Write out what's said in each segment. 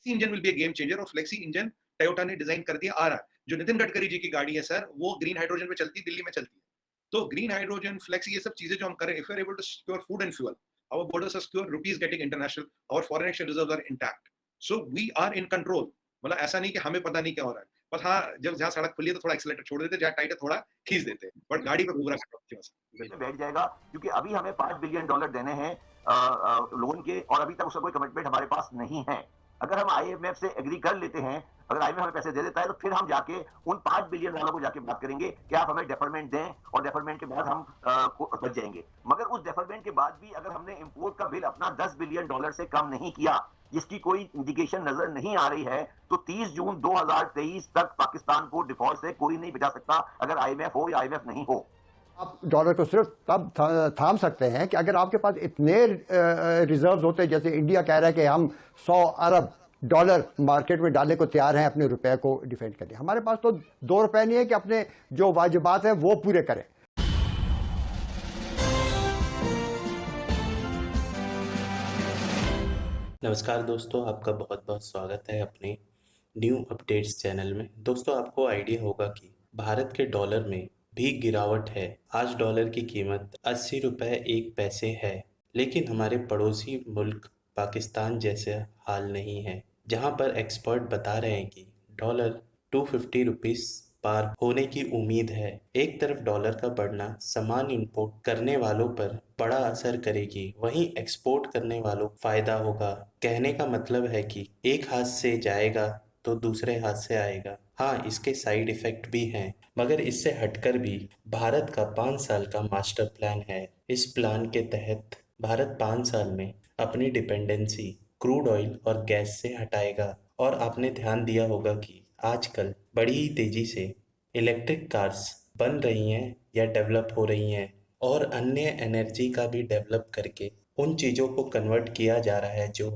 Engine will be a game changer और flexi engine Toyota ने design कर दिया आ रहा है। जो नितिन गडकरी जी की गाड़ी है सर, वो ग्रीन हाइड्रोजन पे चलती है, दिल्ली में चलती है। तो ग्रीन हाइड्रोजन, फ्लेक्सी, ये सब चीजें जो हम करें, if you are able to secure food and fuel, our borders are secure, rupee is getting international, our foreign exchange reserves are intact, so we are in control। मतलब ऐसा नहीं कि हमें पता नहीं क्या हो रहा है, बस हाँ, जब जहाँ सड़क खुली है तो थोड़ा एक्सीलेटर छोड़ देते, जहाँ टाइट है थोड़ा खींच देते, बट गाड़ी पे पूरा में बैठ जाएगा, क्योंकि अभी हमें $5 बिलियन देने हैं लोन के, और अभी तक उसका कोई कमिटमेंट हमारे पास नहीं है। अगर हम आईएमएफ से एग्री कर लेते हैं, अगर आईएमएफ हमें पैसे दे देता है, तो फिर हम जाके उन $5 बिलियन वालों को जाके बात करेंगे कि आप हमें डेफरमेंट दें, और डेफरमेंट के बाद हम बच जाएंगे। मगर उस डेफरमेंट के बाद भी अगर हमने इंपोर्ट का बिल अपना $10 बिलियन से कम नहीं किया, जिसकी कोई इंडिकेशन नजर नहीं आ रही है, तो 30 जून 2023 तक पाकिस्तान को डिफॉल्ट से कोई नहीं बचा सकता, अगर आईएमएफ हो या आईएमएफ नहीं हो। आप डॉलर को सिर्फ तब थाम सकते हैं कि अगर आपके पास इतने रिजर्व्स होते, जैसे इंडिया कह रहा है कि हम 100 अरब डॉलर मार्केट में डालने को तैयार हैं अपने रुपए को डिफेंड करने। हमारे पास तो 2 रुपए नहीं है कि अपने जो वाजिबात हैं वो पूरे करें। नमस्कार दोस्तों, आपका बहुत बहुत स्वागत है अपने न्यू अपडेट्स चैनल में। दोस्तों, आपको आइडिया होगा कि भारत के डॉलर में भी गिरावट है। आज डॉलर की कीमत 80 रुपये 1 पैसे है, लेकिन हमारे पड़ोसी मुल्क पाकिस्तान जैसे हाल नहीं है, जहां पर एक्सपर्ट बता रहे हैं कि डॉलर 250 रुपीस पार होने की उम्मीद है। एक तरफ डॉलर का बढ़ना सामान इंपोर्ट करने वालों पर बड़ा असर करेगी, वहीं एक्सपोर्ट करने वालों को फायदा होगा। कहने का मतलब है कि एक हाथ से जाएगा तो दूसरे हाथ से आएगा। हाँ, इसके साइड इफेक्ट भी हैं, मगर इससे हटकर भी भारत का 5 साल का मास्टर प्लान है। इस प्लान के तहत भारत 5 साल में अपनी डिपेंडेंसी क्रूड ऑयल और गैस से हटाएगा। और आपने ध्यान दिया होगा कि आजकल बड़ी ही तेजी से इलेक्ट्रिक कार्स बन रही हैं या डेवलप हो रही हैं, और अन्य एनर्जी का भी डेवलप करके उन चीज़ों को कन्वर्ट किया जा रहा है जो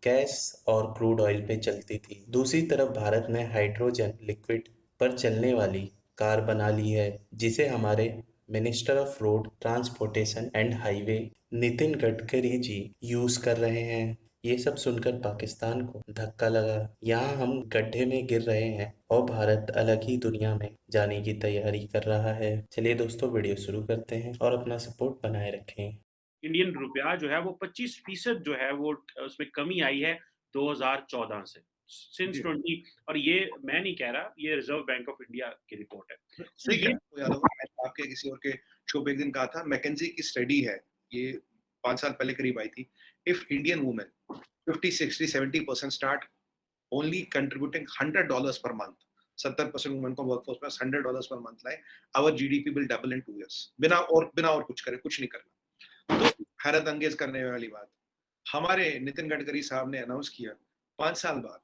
गैस और क्रूड ऑयल पे चलती थी। दूसरी तरफ भारत ने हाइड्रोजन लिक्विड पर चलने वाली कार बना ली है, जिसे हमारे minister of road transportation and highway Nitin Gadkari ji use कर रहे हैं। ये सब सुनकर पाकिस्तान को धक्का लगा। यहाँ हम गड्ढे में गिर रहे हैं और भारत अलग ही दुनिया में जाने की तैयारी कर रहा है। चलिए दोस्तों, वीडियो शुरू करते हैं और अपना सपोर्ट बनाए रखें। इंडियन रुपया जो है वो 25% जो है वो उसमें कमी आई है 2014 से सिंस 20। और ये मैं नहीं कह रहा, ये रिजर्व बैंक ऑफ इंडिया की रिपोर्ट है। सही कहा आपको याद होगा, मैंने आपके किसी और के शो पे एक दिन कहा था, मैकेंजी की स्टडी है, ये 5 साल पहले करीब आई थी। If Indian women 50, 60, 70% start only contributing $100 पर मंथ, 70% वुमेन को वर्कफोर्स में $100 पर मंथ लाए, our GDP will double in 2 years, बिना और कुछ करे, कुछ नहीं करना। तो हैरत अंगेज करने वाली बात, हमारे नितिन गडकरी साहब ने अनाउंस किया 5 साल बाद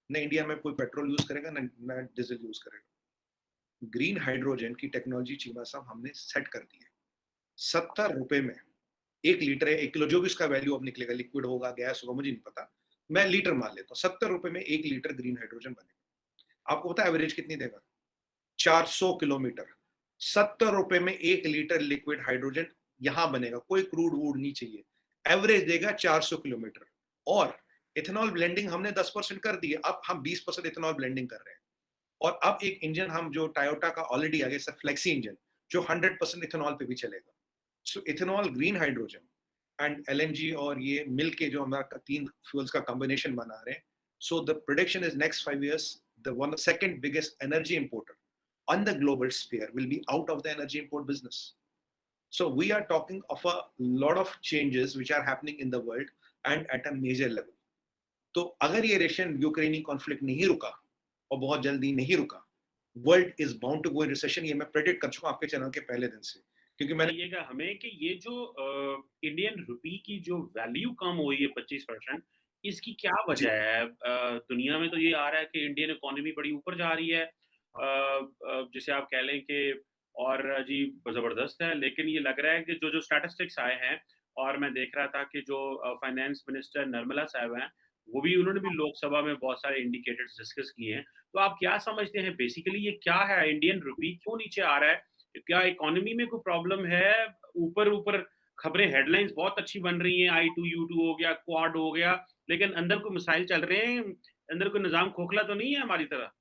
न इंडिया में कोई पेट्रोल यूज करेगा न डीजल यूज करेगा। ग्रीन हाइड्रोजन की टेक्नोलॉजी चीमा साहब हमने सेट कर दी है। 70 रुपए में 1 लीटर है, 1 किलो, जो भी उसका वैल्यू अब निकलेगा, लिक्विड होगा, गैस होगा, मुझे नहीं पता, मैं लीटर मान लेता हूँ। 70 रुपए में 1 लीटर ग्रीन हाइड्रोजन बनेगा। आपको पता है एवरेज कितनी देगा? 400 किलोमीटर। 70 रुपए में 1 लीटर लिक्विड हाइड्रोजन यहां बनेगा, कोई क्रूड वूड नहीं चाहिए, एवरेज देगा 400 किलोमीटर। और इथेनॉल ब्लेंडिंग हमने 10% कर दी है, अब हम 20% इथेनॉल ब्लेंडिंग कर रहे हैं। और अब एक इंजन हम जो टोयोटा का ऑलरेडी आ गया सर, फ्लेक्सी इंजन, जो 100% इथेनॉल पे भी चलेगा। So ethanol, green hydrogen and LNG और ये मिल के जो हमारा 3 फ्यूल्स का कॉम्बिनेशन बना रहे हैं। So the prediction is next 5 years the second biggest energy importer on the global sphere will be out of the energy import business. So we are talking of a lot of changes which are happening in the world and at a major level. तो अगर ये Russian यूक्रेनी conflict नहीं रुका और बहुत जल्दी नहीं रुका, world is bound to go in recession. ये मैं प्रेडिक्ट कर चुका आपके चैनल के पहले दिन से, क्योंकि मैंने ये हमें कि ये जो इंडियन रुपी की जो वैल्यू कम हुई है 25%, इसकी क्या वजह है? दुनिया में तो ये आ रहा है कि इंडियन इकोनॉमी बड़ी ऊपर जा रही है, जिसे आप कह लें कि और जी जबरदस्त है। लेकिन ये लग रहा है कि जो स्टैटिस्टिक्स आए हैं, और मैं देख रहा था कि जो फाइनेंस मिनिस्टर निर्मला साहब हैं, उन्होंने भी लोकसभा में बहुत सारे इंडिकेटर्स डिस्कस किए हैं। तो आप क्या समझते हैं बेसिकली ये क्या है? इंडियन रुपी क्यों नीचे आ रहा है? क्या इकोनॉमी में कोई प्रॉब्लम है? ऊपर खबरें, हेडलाइंस बहुत अच्छी बन रही हैं, I2U2 हो गया, क्वाड हो गया, लेकिन अंदर कोई मिसाइल चल रहे हैं, अंदर कोई निज़ाम खोखला तो नहीं है हमारी तरह?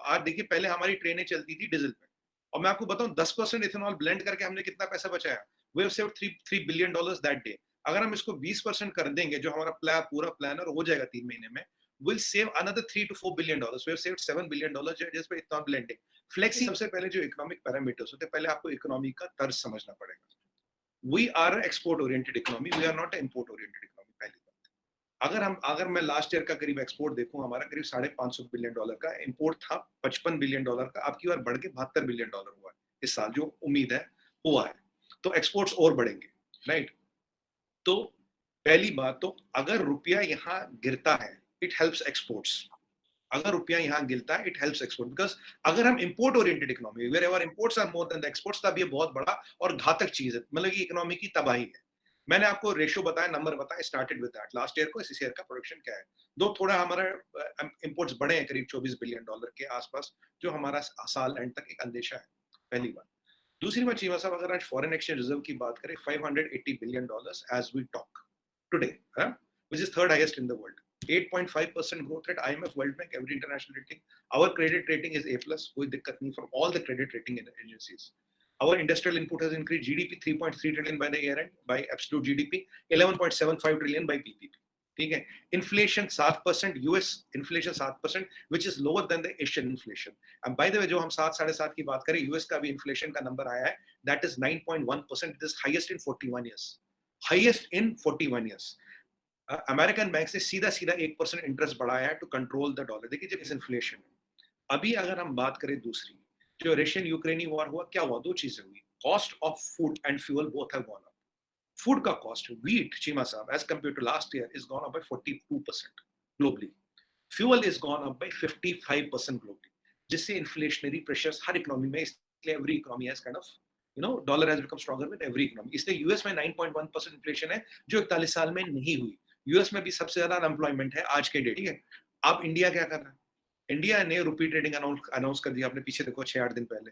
आज देखिए, पहले हमारी ट्रेनें चलती थी डीजल पे, और मैं आपको बताऊं 10% इथेनॉल ब्लेंड करके हमने कितना पैसा बचाया। We have saved $3 billion that day. अगर हम इसको 20% कर देंगे, जो हमारा पूरा प्लान हो जाएगा 3 महीने में, will save another $3 to 4 billion. We have saved $7 billion just by ethanol blending. Flexi सबसे पहले जो इकोनॉमिक पैरामीटर्स होते हैं, पहले आपको इकोनॉमी का तर्ज समझना पड़ेगा। We are export oriented economy, we are not import oriented economy. पहली बात, अगर मैं लास्ट ईयर का करीब एक्सपोर्ट देखूं, हमारा करीब $550 बिलियन का, इंपोर्ट था $55 बिलियन का, अब की बार बढ़ के $72 बिलियन हुआ है इस साल, जो उम्मीद है हुआ है। तो एक्सपोर्ट्स और बढ़ेंगे, राइट। तो पहली बात, तो अगर रुपया यहाँ गिरता है, इट हेल्प्स एक्सपोर्ट्स। अगर रुपया यहाँ गिरता है, इट हेल्प्स एक्सपोर्ट, बिकॉज अगर हम import oriented economy, wherever imports are more than the exports, तब ये बहुत बड़ा और घातक चीज है, मतलब कि इकोनॉमी की तबाही है। मैंने आपको रेशियो बताया, नंबर बताया, started with that. Last year को इस ईयर का प्रोडक्शन क्या है, दो थोड़ा हमारा इंपोर्ट्स बढ़े हैं करीब $24 बिलियन के आसपास, जो हमारा साल एंड तक एक अंदेशा है। पहली बात। दूसरी बात, चीमा साहब, अगर आज फॉरेन एक्सचेंज रिजर्व की बात करें, $580 billion as we talk today, which is third highest in the world. 8.5% growth rate, IMF, World Bank, every international rating. Our credit rating is A+, कोई दिक्कत नहीं from all the credit rating agencies. Our industrial input has increased, GDP 3.3 trillion by the year end, by absolute GDP, 11.75 trillion by PPP. ठीक है, inflation 7%, US inflation 7%, which is lower than the Asian inflation. And by the way, जो हम 7-7.5 की बात करें, US का भी inflation का नंबर आया है, that is 9.1%, this highest in 41 years. Highest in 41 years. American bank से सीधा 1% इंटरेस्ट बढ़ाया है टू कंट्रोल द डॉलर। देखिए, जब इन्फ्लेशन है, अभी अगर हम बात करें दूसरी, जो रशियन यूक्रेनी वॉर हुआ, क्या हुआ, दो चीजें हुई, cost of food and fuel both have gone up. Food का कॉस्ट, व्हीट, चीमा साहब, as compare to last year is gone up by 42% globally. Fuel is gone up by 55% globally, जिससे इन्फ्लेशनरी प्रेशर्स हर इकोनॉमी में, इसलिए every economy has kind of dollar has become stronger with every economy. इसलिए US में 9.1% inflation है, जो 41 साल में नहीं हुई। यूएस में भी सबसे ज्यादा अनएम्प्लॉयमेंट है आज के डेट, ठीक है। अब इंडिया क्या कर रहा है, इंडिया ने रुपी ट्रेडिंग अनाउंस कर दिया, आपने पीछे देखो 6-8 दिन पहले,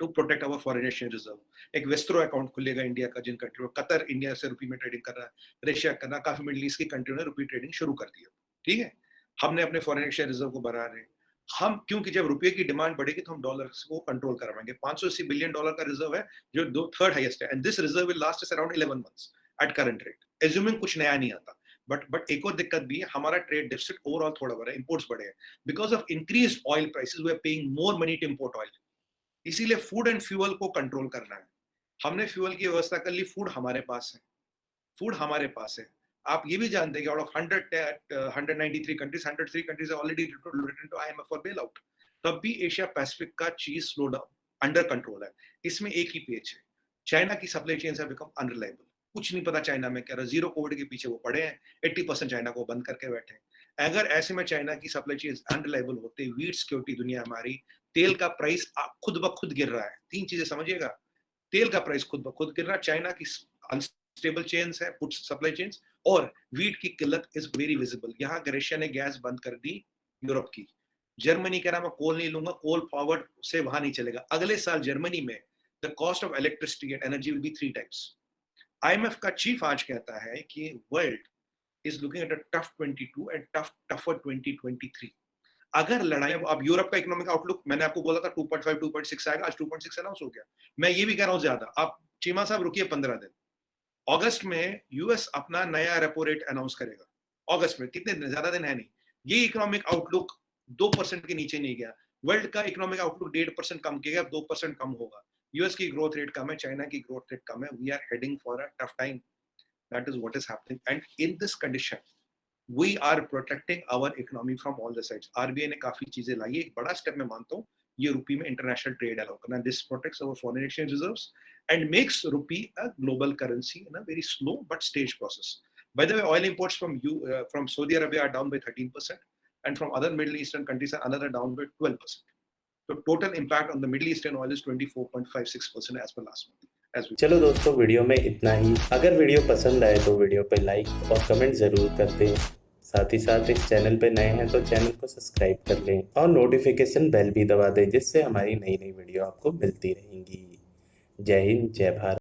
to protect our foreign exchange reserve. एक वेस्ट्रो अकाउंट खुलेगा इंडिया का, जिन कंट्री में, कतर इंडिया से रुपी में ट्रेडिंग कर रहा है, रशिया कर रहा है, काफी मिडिल ईस्ट की कंट्रियों ने रुपी ट्रेडिंग शुरू कर दिया, ठीक है। हमने अपने फॉरेन एक्सचेंज रिजर्व को बढ़ा रहे हैं हम, क्योंकि जब रुपये की डिमांड बढ़ेगी तो हम डॉलर को कंट्रोल करवाएंगे। $580 बिलियन का रिजर्व है, जो थर्ड हाईएस्ट है, and this reserve will last us around 11 months at current rate, assuming कुछ नया नहीं आता। बट एक और दिक्कत भी है, हमारा ट्रेड डेफिसिट ओवरऑल थोड़ा बढ़ा है, इंपोर्ट्स बढ़े हैं, because of increased oil prices, we are paying more money to import oil. इसीलिए फूड एंड फ्यूल को कंट्रोल करना है। हमने फ्यूल की व्यवस्था कर ली, फूड हमारे पास है, फूड हमारे पास है। आप ये भी जानते हैं कि out of 193 countries, 103 countries already return to IMF for bailout. तब भी एशिया पैसिफिक का चीज स्लो डाउन, अंडर कंट्रोल है। इसमें एक ही पेज है, चाइना की supply chain have become unreliable. कुछ नहीं पता चाइना में क्या रहा, जीरो कोविड के पीछे वो पड़े हैं, 80% चाइना को बंद करके बैठे हैं। अगर ऐसे में चाइना की सप्लाई चेन अनरिलायबल होते, वीट सिक्योरिटी दुनिया हमारी, तेल का प्राइस खुद ब खुद गिर रहा है। तीन चीजें समझिएगा, तेल का प्राइस खुद ब खुद गिर रहा है, चाइना की अनस्टेबल चेन्स है, फूड सप्लाई चेन्स, और वीट की किल्लत इज वेरी विजिबल। यहाँ रशिया ने गैस बंद कर दी यूरोप की, जर्मनी कह रहा मैं कोल नहीं लूंगा, कोल फॉरवर्ड से वहां नहीं चलेगा। अगले साल जर्मनी में the cost of electricity and energy will be 3 times। IMF का चीफ आज कहता है कि world is looking at a tough 22 and tougher 2023। अगर लड़ाई, अब यूरोप का इकोनॉमिक आउटलुक मैंने आपको बोला था 2.5 2.6 आएगा, आज 2.6 अनाउंस हो गया। मैं ये भी कह रहा हूँ ज्यादा, आप चीमा साहब रुकिए 15 दिन, अगस्त में यूएस अपना नया रेपो रेट अनाउंस करेगा। अगस्त में, कितने दिन, ज्यादा दिन है नहीं। ये इकोनॉमिक आउटलुक 2% के नीचे नहीं गया। वर्ल्ड का इकोनॉमिक आउटलुक 1.5% कम किया, 2% कम होगा। यूएस की ग्रोथ रेट कम है, चाइना की ग्रोथ रेट कम है। We are heading for a tough time, that is what is happening, and in this condition we are protecting our economy from all the sides. RBI ने काफी चीजें लाई है, एक बड़ा स्टेप मैं मानता हूँ ये रुपी में इंटरनेशनल ट्रेड अलाउ करना। This protects our foreign exchange reserves and makes rupee a global currency in a very slow but staged process. By the way, oil imports from Saudi Arabia are down by 13%, and from other Middle Eastern countries are another down by 12%. So total impact on the Middle Eastern oil is 24.56% as per last month. चलो दोस्तों, video में इतना ही। अगर video पसंद आए तो video पे like और कमेंट जरूर कर दें। साथ ही साथ इस चैनल पे नए हैं तो चैनल को सब्सक्राइब कर लें और नोटिफिकेशन बेल भी दबा दें, जिससे हमारी नई वीडियो आपको मिलती रहेंगी। जय हिंद, जय भारत।